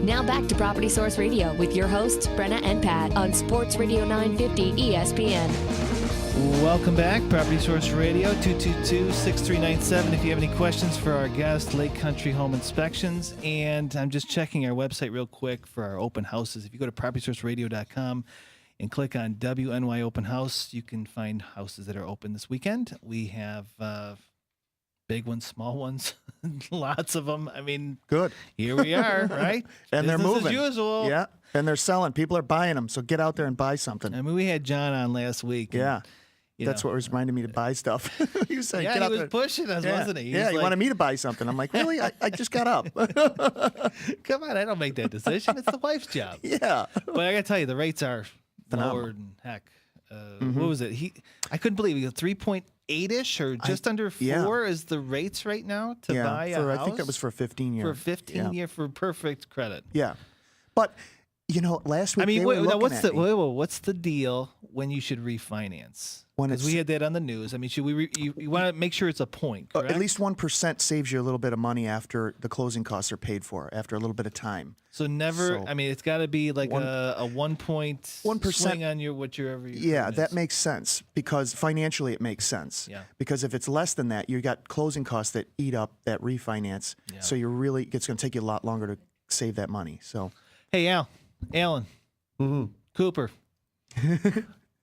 Now back to Property Source Radio with your hosts, Brenna and Pat, on Sports Radio 950 ESPN. Welcome back, Property Source Radio, 222-6397. If you have any questions for our guest, Lake Country Home Inspections. And I'm just checking our website real quick for our open houses. If you go to propertysourceradio.com and click on WNY Open House, you can find houses that are open this weekend. We have big ones, small ones, lots of them. I mean, good. Here we are, right? And they're Business moving. as usual. Yeah, and they're selling. People are buying them, so get out there and buy something. I mean, we had John on last week. Yeah. And, That's what was reminding me to buy stuff. He was saying, yeah, get out he was there. pushing us, wasn't he? Yeah, he wanted me to buy something. I'm like, really? I just got up. Come on, I don't make that decision. It's the wife's job. Yeah. But I got to tell you, the rates are Phenomenal. lower than heck. What was it? I couldn't believe it. 3.8-ish or just under 4 is the rates right now to buy a house. I think that was for a 15-year. For a 15-year for perfect credit. Yeah. But, last week I mean, they were looking what's at the me. what's the deal when you should refinance? When Because we had that on the news. I mean, should we? You want to make sure it's a point, correct? At least 1% saves you a little bit of money after the closing costs are paid for, after a little bit of time. So never. I mean, it's got to be like a 1 point 1% swing on your whatever. Yeah, that makes sense because financially it makes sense. Yeah. Because if it's less than that, you got closing costs that eat up that refinance. Yeah. So it's going to take you a lot longer to save that money. So, hey, Alan, Cooper,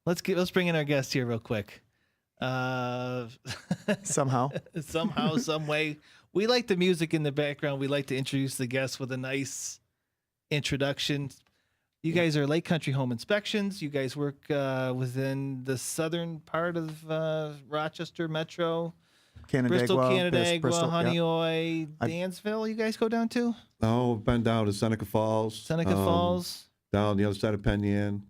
let's bring in our guest here real quick. somehow, some way, we like the music in the background. We like to introduce the guests with a nice introduction. You guys are Lake Country Home Inspections. You guys work within the southern part of Rochester Metro, Bristol, Canandaigua, Honeoye, Dansville. You guys go down to? Oh, I've been down to Seneca Falls. Falls. Down the other side of Penn Yan.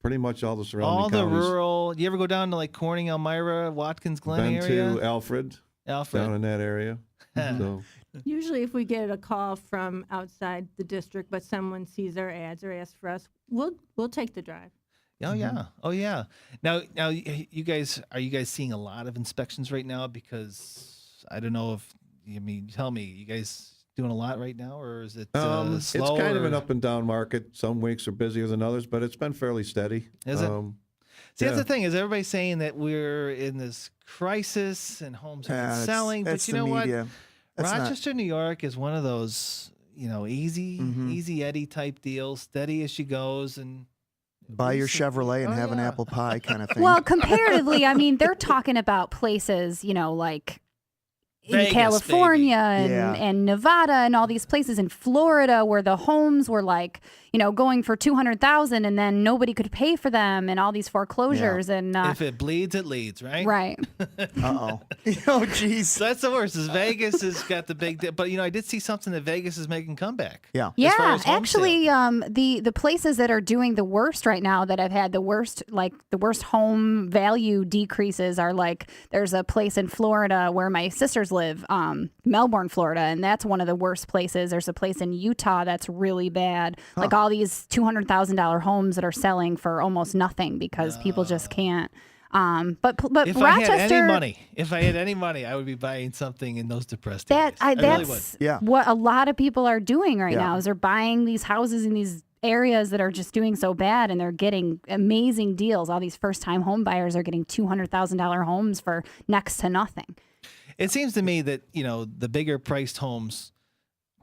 Pretty much all the surrounding counties. All the rural. You ever go down to like Corning, Elmira, Watkins Glen been area? To Alfred. Down in that area. So. Usually if we get a call from outside the district, but someone sees our ads or asks for us, we'll take the drive. Oh yeah. Oh yeah. Now are you guys seeing a lot of inspections right now? Because I don't know tell me, you guys doing a lot right now, or is it slow? It's kind of an up and down market. Some weeks are busier than others, but it's been fairly steady. Is it? See, that's the thing, is everybody's saying that we're in this crisis and homes aren't selling, but you know what? Rochester, New York is one of those, easy Eddie type deals, steady as she goes, and buy your Chevrolet and have an apple pie kind of thing. Well, comparatively, I mean, they're talking about places, like in Vegas, California and Nevada and all these places in Florida where the homes were like, going for $200,000 and then nobody could pay for them and all these foreclosures and if it bleeds, it leads, right? Right. Oh, geez. So that's the worst. Is Vegas has got the big, but I did see something that Vegas is making comeback. Yeah. Yeah, actually, the places that are doing the worst right now that have had the worst home value decreases are like, there's a place in Florida where my sisters live, Melbourne, Florida, and that's one of the worst places. There's a place in Utah that's really bad. Like all these $200,000 homes that are selling for almost nothing because people just can't. But if Rochester, if I had any money, I would be buying something in those depressed areas. That's what a lot of people are doing right now is they're buying these houses in these areas that are just doing so bad, and they're getting amazing deals. All these first-time home buyers are getting $200,000 homes for next to nothing. It seems to me that the bigger priced homes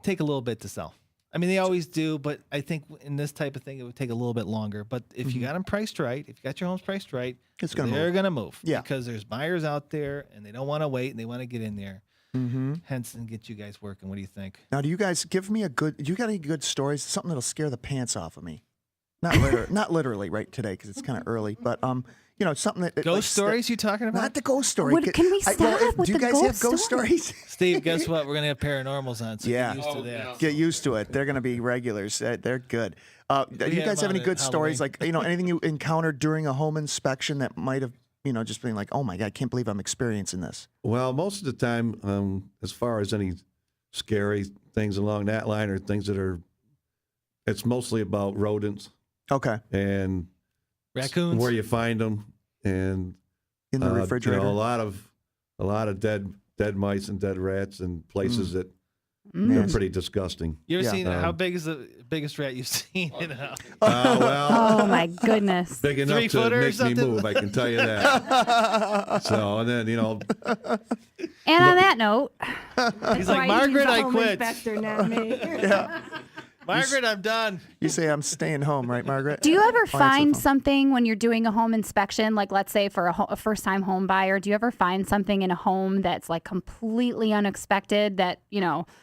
take a little bit to sell. I mean, they always do, but I think in this type of thing, it would take a little bit longer. But if you got them priced right, if you got your homes priced right, they're going to move. Yeah. Because there's buyers out there, and they don't want to wait, and they want to get in there. Hence, and get you guys working. What do you think? Now, do you guys give me do you got any good stories? Something that'll scare the pants off of me. Not literally right today because it's kind of early, but something that ghost stories you talking about? Not the ghost story. Can we stop with do you the guys ghost have ghost stories? Steve, guess what? We're gonna have paranormals on. So yeah, get used to that. Get used to it. They're gonna be regulars. They're good. Do you guys have any good stories? Like anything you encountered during a home inspection that might have just been like, oh my God, I can't believe I'm experiencing this. Well, most of the time, as far as any scary things along that line or things it's mostly about rodents. Okay. And raccoons, where you find them, and in the refrigerator. A lot of dead mice and dead rats and places that They're pretty disgusting. You ever Yeah. seen how big is the biggest rat you've seen in a house? Oh my goodness. Big enough 3 to footer or make me something? move, I can tell you that. So, and then, And on that note, He's like, Margaret, I quit. Inspector, not me. Margaret, I'm done. You say I'm staying home, right, Margaret? do you ever I'll answer the find phone. something when you're doing a home inspection, like let's say for a first-time home buyer, do you ever find something in a home that's like completely unexpected that,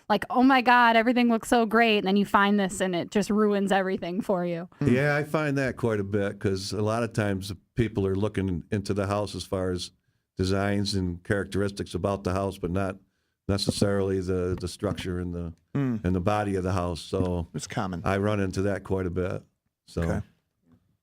like, oh my God, everything looks so great, and then you find this and it just ruins everything for you? yeah, I find that quite a bit because a lot of times people are looking into the house as far as designs and characteristics about the house, but not necessarily the structure and the body of the house. So It's common. I run into that quite a bit. So Okay.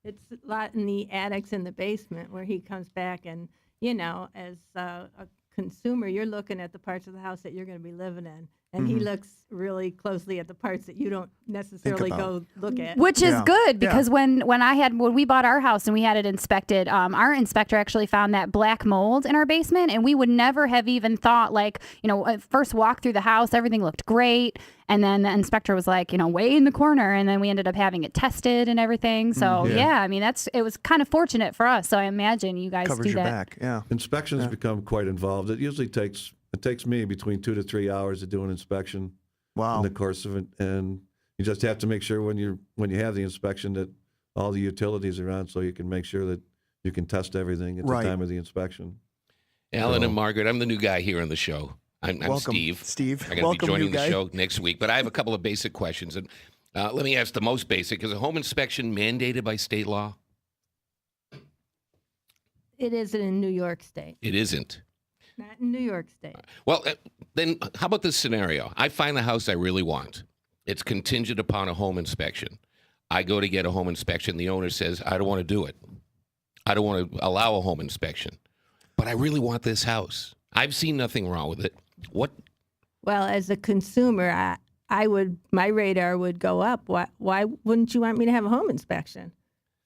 It's a lot in the attics in the basement where he comes back and, as a consumer, you're looking at the parts of the house that you're going to be living in. And he looks really closely at the parts that you don't necessarily go look at. Which is Yeah. good because when we bought our house and we had it inspected, our inspector actually found that black mold in our basement, and we would never have even thought, like, at first walk through the house, everything looked great, and then the inspector was like, way in the corner, and then we ended up having it tested and everything. So yeah, I mean it was kind of fortunate for us. So I imagine you guys Covers do your that. back. Yeah. inspections become quite involved. It usually takes me between 2 to 3 hours to do an inspection Wow. in the course of it, and you just have to make sure when you have the inspection that all the utilities are on, so you can make sure that you can test everything at Right. the time of the inspection. Alan and Margaret, I'm the new guy here on the show. I'm Welcome, Steve. Steve. I'm going to Welcome, be joining new the guy. show next week, but I have a couple of basic questions. And let me ask the most basic. Is a home inspection mandated by state law? It isn't in New York State. It isn't. Not in New York State. Well, then how about this scenario? I find the house I really want. It's contingent upon a home inspection. I go to get a home inspection. The owner says, I don't want to do it. I don't want to allow a home inspection. But I really want this house. I've seen nothing wrong with it. What? Well, as a consumer, my radar would go up. Why wouldn't you want me to have a home inspection?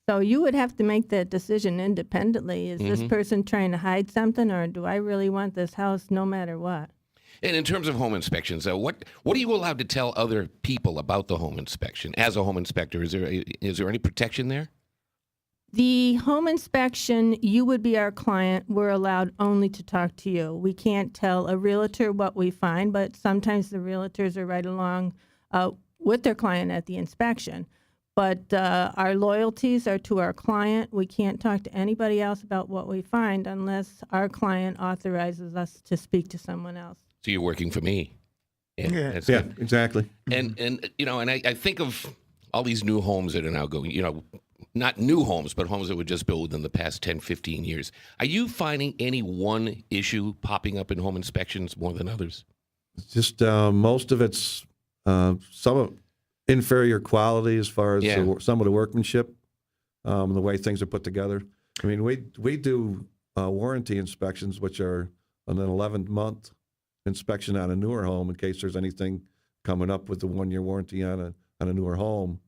So you would have to make that decision independently. Is this person trying to hide something, or do I really want this house no matter what? And in terms of home inspections, what are you allowed to tell other people about the home inspection? As a home inspector, is there any protection there? The home inspection, you would be our client. We're allowed only to talk to you. We can't tell a realtor what we find, but sometimes the realtors are right along with their client at the inspection. But our loyalties are to our client. We can't talk to anybody else about what we find unless our client authorizes us to speak to someone else. So you're working for me. Yeah. That's Yeah, good. exactly. And I think of all these new homes that are now going, not new homes, but homes that were just built within the past 10, 15 years. Are you finding any one issue popping up in home inspections more than others? Just most of it's some inferior quality as far as some of the workmanship, the way things are put together. I mean, we do warranty inspections, which are an 11-month inspection on a newer home in case there's anything coming up with the 1-year warranty on a newer home,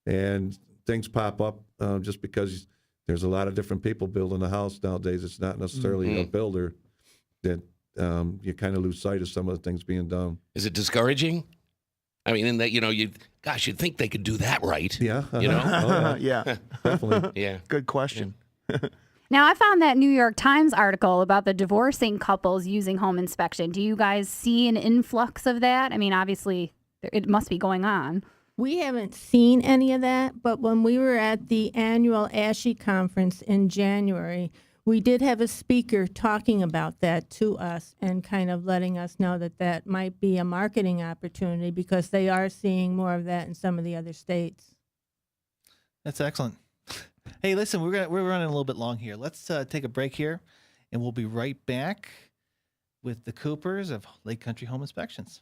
and things pop up just because there's a lot of different people building a house nowadays. It's not necessarily a builder that you kind of lose sight of some of the things being done. Is it discouraging? I mean, in that, you'd think they could do that right. Yeah. You know? Oh, Yeah. definitely. Yeah. Good question. Now, I found that New York Times article about the divorcing couples using home inspection. Do you guys see an influx of that? I mean, obviously, it must be going on. We haven't seen any of that, but when we were at the annual ASHI conference in January, we did have a speaker talking about that to us and kind of letting us know that that might be a marketing opportunity because they are seeing more of that in some of the other states. That's excellent. Hey, listen, we're running a little bit long here. Let's take a break here, and we'll be right back with the Coopers of Lake Country Home Inspections.